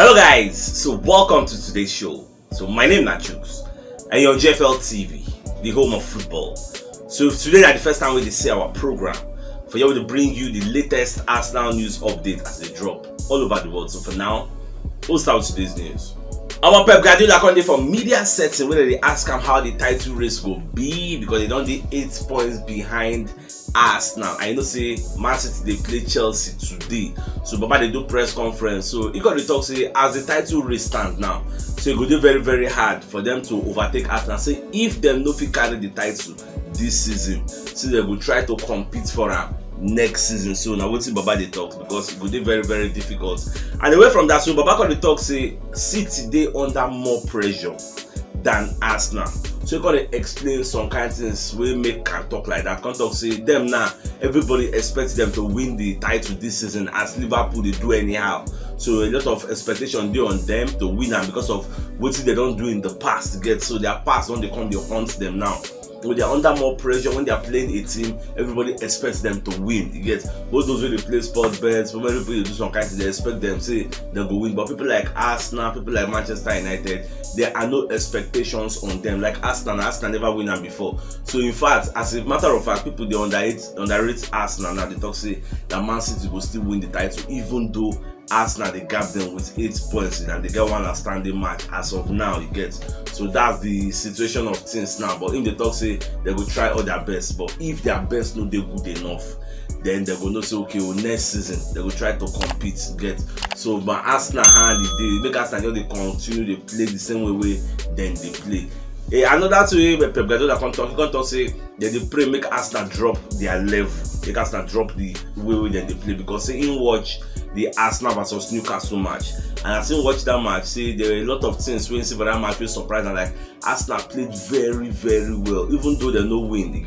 Hello guys, so welcome to today's show. So my name is CHUKS and you're on JFL TV, the home of football. So if today is the first time we see our program, for you to bring you the latest Arsenal news update as they drop all over the world. So for now, we'll start with today's news. Our Pep Guardiola come from media setting where they ask him how the title race will be because they don't do 8 points behind Arsenal. I know say Man City they play Chelsea today, so Baba they do press conference. So he got to talk say as the title race stand now, so it go be very hard for them to overtake Arsenal. Say if them no fit carry the title this season, so they will try to compete for am next season. So now wetin Baba they talk because it go be very difficult. And away from that, so Baba got to talk say City they under more pressure than Arsenal. So you gotta explain some kind of things we make can talk like that. Can talk say them now everybody expects them to win the title this season as Liverpool they do anyhow. So a lot of expectation there on them to win and because of what they don't do in the past to get so their past when they come they hunt them now. When they are under more pressure, when they are playing a team, everybody expects them to win. You get both those who they play sports bets, when people do some kind of thing, they expect them say they go win. But people like Arsenal, people like Manchester United, there are no expectations on them. Like Arsenal never win them before. So in fact, as a matter of fact, people they underrate Arsenal now. They talk say that Man City will still win the title, even though Arsenal they gap them with 8 points and they get one outstanding match as of now. You get so that's the situation of things now. But in the talk say they will try all their best, but if their best no they good enough, then they will not say okay well, next season they will try to compete. Get so but Arsenal hand they make Arsenal they continue they play the same way then they play. Another way where Pep Guardiola can talk say they pray make Arsenal drop their level, make Arsenal drop the way then they play because say in watch the Arsenal versus Newcastle match and I still watch that match say there were a lot of things when see for that match we surprised and like Arsenal played very well even though they no win. They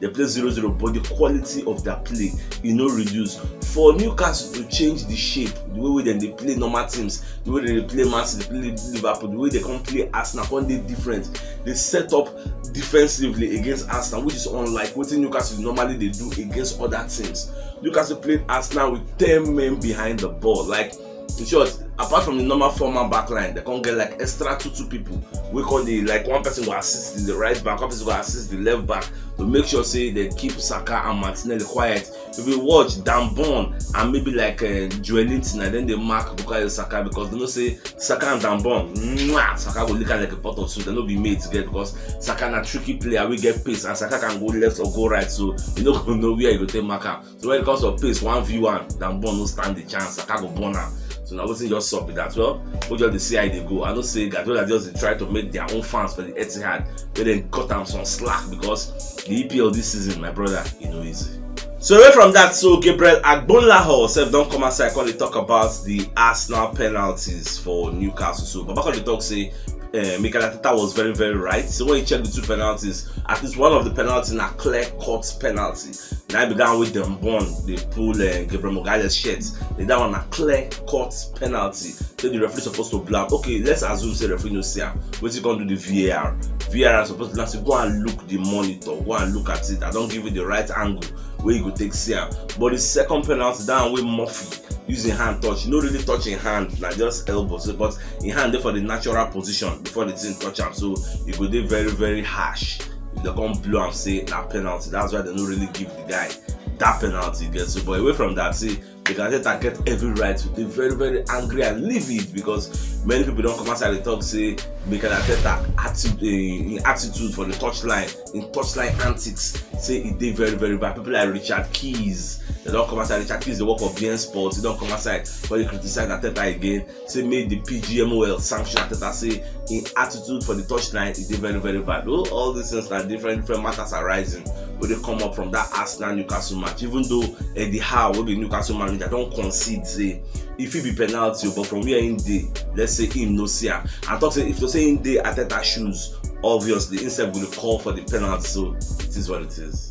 play 0-0 but the quality of their play no reduce. For Newcastle to change the shape, the way then they play normal teams, the way they play Man City, they play Liverpool, the way they come play Arsenal, one day different. They set up defensively against Arsenal, which is unlike what Newcastle normally they do against other teams. Newcastle played Arsenal with 10 men behind the ball. Like in short, apart from the normal formal backline, they can get like extra two people. We call the like one person will assist in the right back, one person will assist the left back to make sure say they keep Saka and Martinelli quiet. If we watch Dambon and maybe like Joelinton and then they mark Bukayo Saka because they know say Saka and Dambon, Saka will look like a pot of soup. They no be made together because Saka na tricky player. We get pace and Saka can go left or go right, so you know where you go take marker. So when it comes to pace, 1v1, Dambon no stand the chance. Saka go burn am. So now wasn't just stop with that. Well, we just see how they go. I don't say Guardiola just try to make their own fans for the Etihad, but then cut them some slack because the EPL this season, my brother, easy. So away from that, so Gabriel Agbonlahor himself don't come outside when they talk about the Arsenal penalties for Newcastle. So Baba when they talk say Mikel Arteta was very right. So when you check the two penalties, at least one of the penalties a clear-cut penalty. Now I began with them born, they pull Gabriel Magalhaes shirt. They that one a clear-cut penalty. So the referee supposed to block. Okay, let's assume say the referee no see him. What's he gonna do the VAR? VAR is supposed to say go and look the monitor, go and look at it. I don't give you the right angle where you go take see him. But the second penalty down with Murphy using hand touch, no really touching hand, like just elbows, but in hand there for the natural position before the thing touch him. So it go dey very harsh. If they come blow and say that penalty, that's why they don't really give the guy that penalty. Gets so, but away from that, see they can get every right to be very angry and leave it because many people don't come outside and talk say Mikel Arteta attitude for the touchline, in touchline antics, say it did very bad. People like Richard Keys, they don't come outside. Richard Keys, they work for BN Sports, they don't come outside but they criticize Arteta again. Say made the PGMOL sanction Arteta, say in attitude for the touchline it did very bad. All these things are different matters arising when they come up from that Arsenal Newcastle match. Even though Eddie Howe will be Newcastle manager, don't concede say if it be penalty, but from where in day, let's say him no see and talk say if you say in day Arteta shoes, obviously instead will call for the penalty. So it is what it is.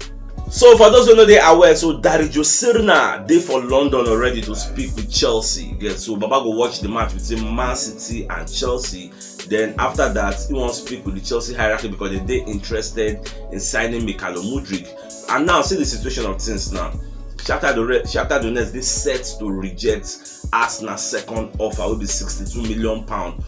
So for those who know they are aware, so Darijo Sirna they for London already to speak with Chelsea. Yeah, so Baba go watch the match between Man City and Chelsea. Then after that, he wants to speak with the Chelsea hierarchy because they're interested in signing Mudryk. And now see the situation of things now. Shakhtar Donetsk, they set to reject Arsenal's second offer, will be £62 million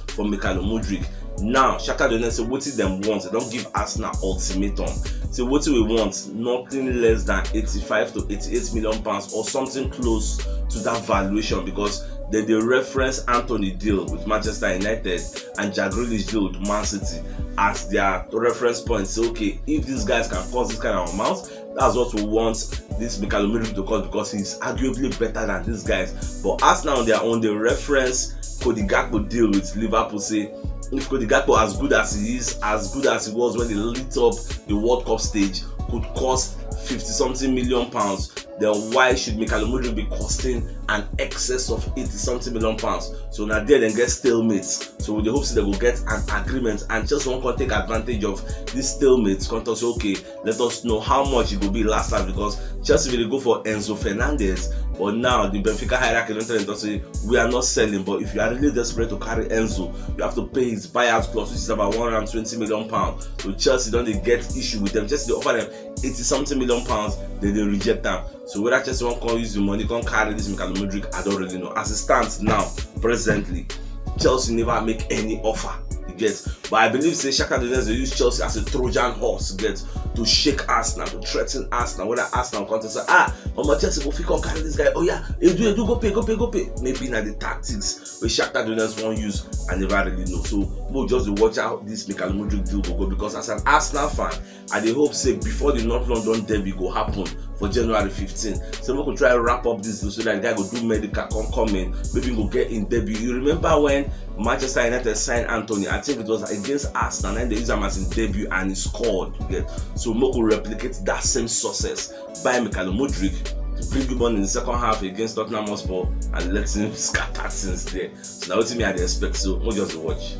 for Mudryk. Now, Shakhtar Donetsk say what them want. They don't give Arsenal ultimatum. So what we want, nothing less than 85 to 88 million pounds or something close to that valuation, because they reference Anthony deal with Manchester United and Jack Grealish deal with Man City as their reference point. So okay, if these guys can cost this kind of amount, that's what we want this Mudryk to cost, because he's arguably better than these guys. But Arsenal on their own, they reference Cody Gakpo deal with Liverpool, say if Cody Gakpo, as good as he is, as good as he was when he lit up the World Cup stage, could cost 50-something million pounds, then why should Mudryk be costing an excess of 80-something million pounds? So now there then get stalemate. So with the hopes they will get an agreement, and just one can take advantage of this stalemate. Can say, okay, let us know how much it will be last time, because Chelsea will go for Enzo Fernandez, but now the Benfica hierarchy don't say we are not selling. But if you are really desperate to carry Enzo, you have to pay his buyout clause, which is about 120 million pounds. So Chelsea don't they get issue with them. Chelsea they offer them 80-something million pounds, then they reject them. So whether Chelsea won't use the money, can't carry this Mudryk, I don't really know. As it stands now, presently, Chelsea never make any offer. You get, but I believe say Shakhtar Donetsk they use Chelsea as a Trojan horse, get, to shake Arsenal, to threaten Arsenal. Whether Arsenal come to say, Chelsea go fit come carry this guy. Oh yeah, you do go pay. Maybe now the tactics where Shakhtar Donetsk won't use, I never really know. So we'll just watch out this Mudryk deal go, because as an Arsenal fan, I dey hope say before the North London derby go happen for January 15, so we could try to wrap up this deal so that the guy go do medical, come in, maybe go get in debut. You remember when Manchester United signed Anthony? I think it was against Arsenal, and they used him as in debut and he scored. So we could replicate that same success by Mudryk to bring him on in the second half against Tottenham Hotspur and let him scatter things there. So now what me I expect, so we'll just watch.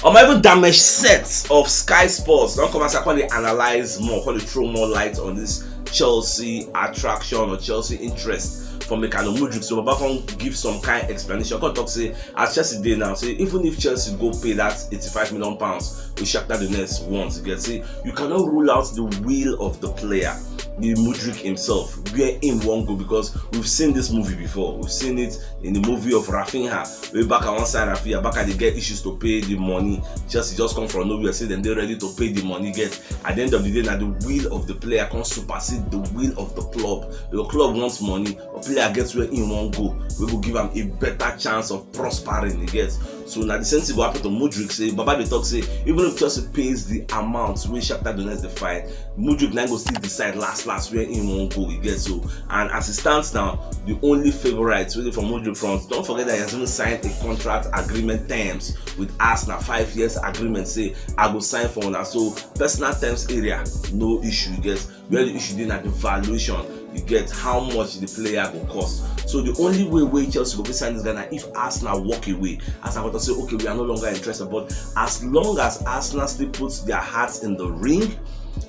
Or even damaged sets of Sky Sports don't come and say, they analyze more, they throw more light on this Chelsea attraction or Chelsea interest for Mudryk. So Baba can give some kind of explanation. I can talk say as Chelsea did now, say even if Chelsea go pay that 85 million pounds with Shakhtar Donetsk wants, you get, say you cannot rule out the will of the player, the Mudryk himself, where him won't go, because we've seen this movie before. We've seen it in the movie of Rafinha. Way back at one side, Rafinha back at they get issues to pay the money. Chelsea just come from nowhere, say then they're ready to pay the money. Get at the end of the day, now the will of the player can supersede the will of the club. The club wants money, a player gets where he won't go. We will give him a better chance of prospering. He gets. So now the same thing will happen to Mudryk. Say Baba they talk say even if Chelsea pays the amount which Shakhtar Donetsk define, Mudryk now go still decide last where he won't go. He gets. So and as it stands now, the only favourites really for Mudryk front. Don't forget that he has even signed a contract agreement terms with Arsenal, 5 years agreement. Say I go sign for now. So personal terms area, no issue. You get where the issue then at the valuation. You get how much the player will cost. So the only way Chelsea will be signing this guy now if Arsenal walk away. Arsenal will say, okay, we are no longer interested. But as long as Arsenal still puts their hearts in the ring,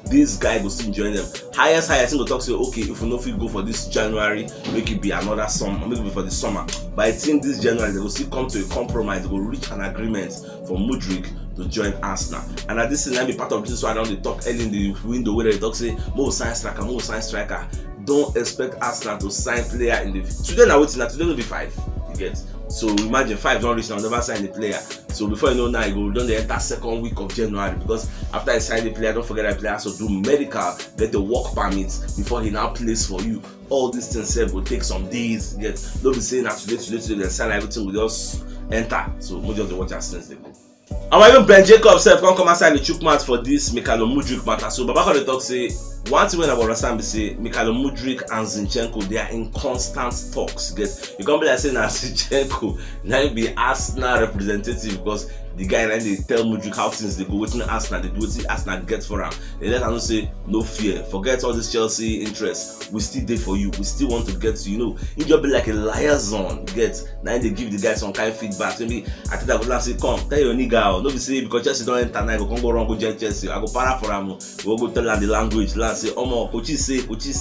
this guy will still join them. Highest will talk say, okay, if we know if we go for this January, make it be another summer, maybe for the summer. But I think this January they will still come to a compromise. They will reach an agreement for Mudryk to join Arsenal. And at this time, be part of this. So I don't talk early in the window where they talk say, more sign striker. Don't expect Arsenal to sign player in the today. Now waiting. Today will be 5. You get. So imagine 5 don't reach now, never sign the player. So before you know now, you go down the entire second week of January, because after you sign the player, don't forget that player has to do medical, get the work permits before he now plays for you. All these things will take some days. Yes, don't be saying that today, then sign everything will just enter. So we'll just watch as since they go. And even Ben Jacobs come outside the CHUKS match for this Mudryk matter. So Baba they talk say one thing when I understand be say Mudryk and Zinchenko they are in constant talks. You can't be like saying that Zinchenko now be Arsenal representative, because the guy and they tell Mudryk how things they go, waiting Arsenal, they do what Arsenal get for him. They let him say no fear, forget all this Chelsea interest. We still there for you. We still want to get to, you know, it just be like a liaison. Get now they give the guy some kind of feedback. Maybe I think I would say, come tell your nigga, no be say because Chelsea don't enter now, go wrong, go join Chelsea. I go para for him. We go tell them the language. Land say, coaches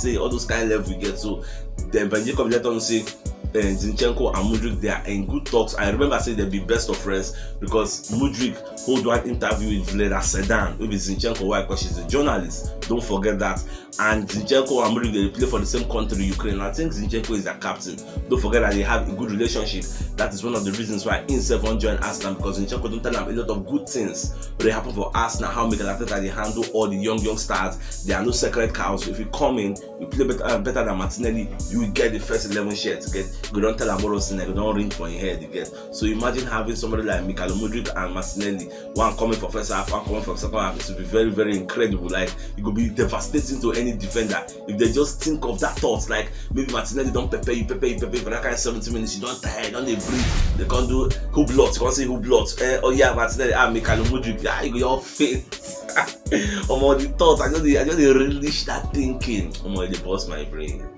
say all those kind of level we get. So then Ben Jacob let on say Zinchenko and Mudryk, they are in good talks. I remember saying they'll be best of friends because Mudryk hold one interview with Vleda Sedan, maybe Zinchenko, why? Because she's a journalist. Don't forget that. And Zinchenko and Mudryk, they play for the same country, Ukraine. I think Zinchenko is their captain. Don't forget that they have a good relationship. That is one of the reasons why himself won't join Arsenal, because Zinchenko don't tell them a lot of good things. But they happen for Arsenal, how Mikel Arteta they handle all the young stars. There are no sacred cows. So if you come in, you play better than Martinelli, you will get the first 11 shares. You don't tell Amorosi, you don't ring for your head. So imagine having somebody like Mikel Mudryk and Martinelli, one coming for first half, one coming for second half. It will be very, very incredible. Like, it could be devastating to any defender if they just think of that thought. Like, maybe Martinelli don't prepare you for that kind of 70 minutes. You don't tire, don't they breathe. They can't do who blot. You can't say who blot. Oh yeah, Martinelli, Mikel Mudryk. Yeah, you go your face. The thoughts, I just relish that thinking. They bust my brain.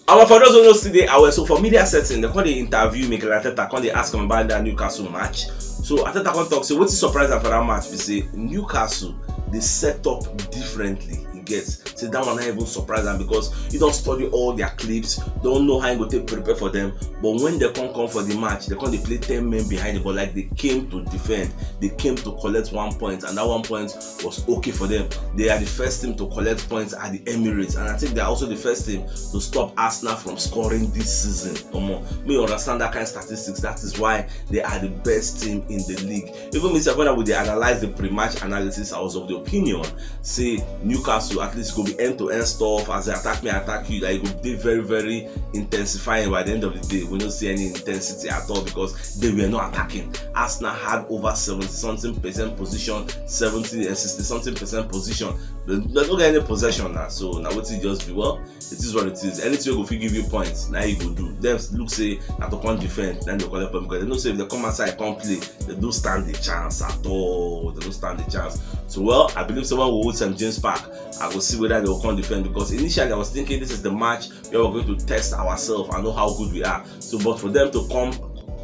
For those who know today, so for media setting, they can't interview Mikel Arteta, can't they ask him about that Newcastle match. So Arteta can't talk. So what's surprising for that match? We say Newcastle, they set up differently. So that one not even surprising, because you don't study all their clips, don't know how you go to prepare for them. But when they come for the match, they play 10 men behind the ball. Like, they came to defend, they came to collect 1 point, and that 1 point was okay for them. They are the first team to collect points at the Emirates, and I think they are also the first team to stop Arsenal from scoring this season. Me understand that kind of statistics. That is why they are the best team in the league. Even myself, when they analyze the pre-match analysis, I was of the opinion, say Newcastle at least go be end-to-end stuff. As they attack me, attack you, that it will be very, very intensifying. By the end of the day, we don't see any intensity at all, because they were not attacking. Arsenal had over 70-something% possession, 70 and 60-something% possession. They don't get any possession now. So now what it just be, well, it is what it is. Anything will give you points, now you go do. Them look say that they can't defend, then they collect points, because they don't say if they come outside can't play, they don't stand the chance at all. They don't stand the chance. So well, I believe someone will hold St. James Park. I will see whether they will come defend, because initially I was thinking this is the match where we're going to test ourselves and know how good we are. So but for them to come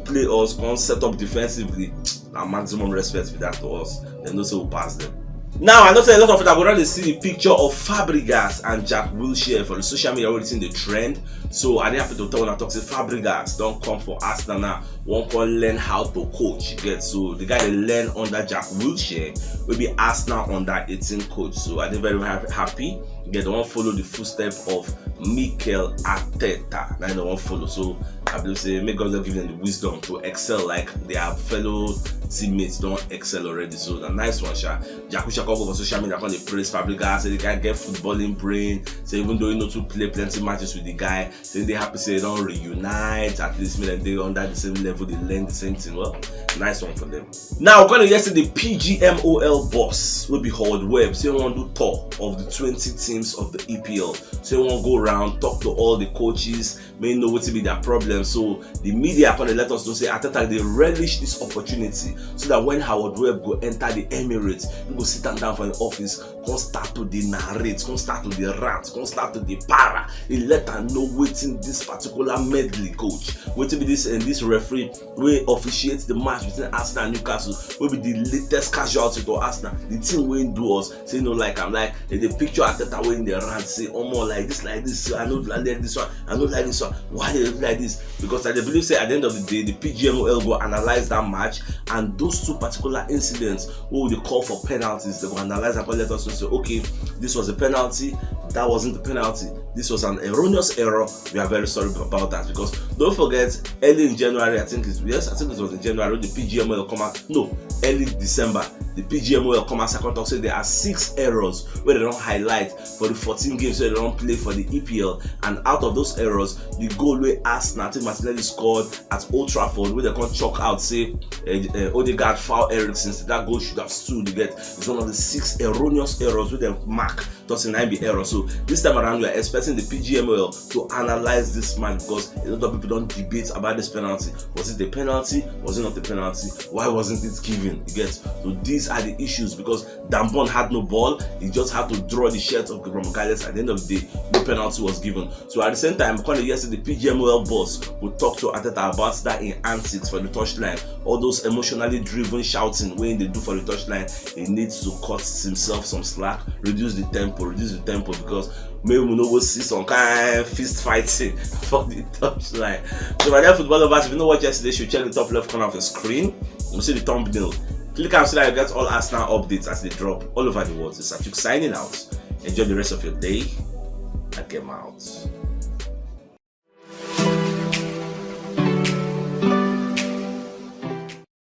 play us, come set up defensively, our maximum respect for that to us. They know so we'll pass them. Now, I know a lot of it. I would rather see the picture of Fabregas and Jack Wilshere for the social media already seen the trend. So I didn't have to tell when I talk to Fabregas, don't come for Arsenal now. One can learn how to coach. So the guy they learn under Jack Wilshere will be Arsenal under 18 coach. So I did very, very happy. They don't follow the footsteps of Mikel Arteta. Now they don't follow. So I believe say may God give them the wisdom to excel like their fellow teammates don't excel already. So the nice one, Jack Wilshere come over social media, they praise Fabregas, say the guy get footballing brain. So even though you know to play plenty matches with the guy, then they happy say they don't reunite. At least they under the same level, they learn the same thing. Well, nice one for them. Now, according to yesterday, PGMOL boss will be Howard Webb. So you want to do tour of the 20 teams of the EPL. So you want to go around, talk to all the coaches, may know what to be their problem. So the media can let us know say Arteta they relish this opportunity, so that when Howard Webb go enter the Emirates, you go sit down for the office, come start to the narrate, come start to the rant, come start to the para. He let her know waiting this particular medley coach, waiting be this referee will officiate the match between Arsenal and Newcastle, will be the latest casualty to Arsenal. The team will do us. Say no, like I'm like they picture Arteta when they rant, say more like this. I don't like this one. I don't like this one. Why they look like this? Because I believe say at the end of the day, the PGMOL will analyze that match, and those two particular incidents who they call for penalties, they will analyze and let us know say, okay, this was a penalty, that wasn't the penalty, this was an erroneous error. We are very sorry about that, because don't forget early in January, I think it was in January, the PGMOL come out, no, early December, the PGMOL come out second talk say there are 6 errors where they don't highlight for the 14 games where they don't play for the EPL, and out of those errors, the goal where Arsenal, I think Martinelli scored at Old Trafford, where they can chalk out say Odegaard foul Eriksen, that goal should have stood. It's one of the 6 erroneous errors where they mark 39 be error. So this time around we are expecting the PGMOL to analyze this match, because a lot of people don't debate about this penalty. Was it the penalty? Was it not the penalty? Why wasn't it given? So these are the issues, because Dambon had no ball, he just had to draw the shirt of Gabriel Magalhaes. At the end of the day, no penalty was given. So at the same time, yesterday the PGMOL boss would talk to Arteta about that in antics for the touchline, all those emotionally driven shouting when they do for the touchline. He needs to cut himself some slack, reduce the tempo, because maybe we know we'll see some kind of fist fighting for the touchline. So my dear football lovers, if you know what yesterday, you should check the top left corner of the screen. You'll see the thumbnail. Click and so that you get all Arsenal updates as they drop all over the world. It's CHUKS signing out. Enjoy the rest of your day and get out.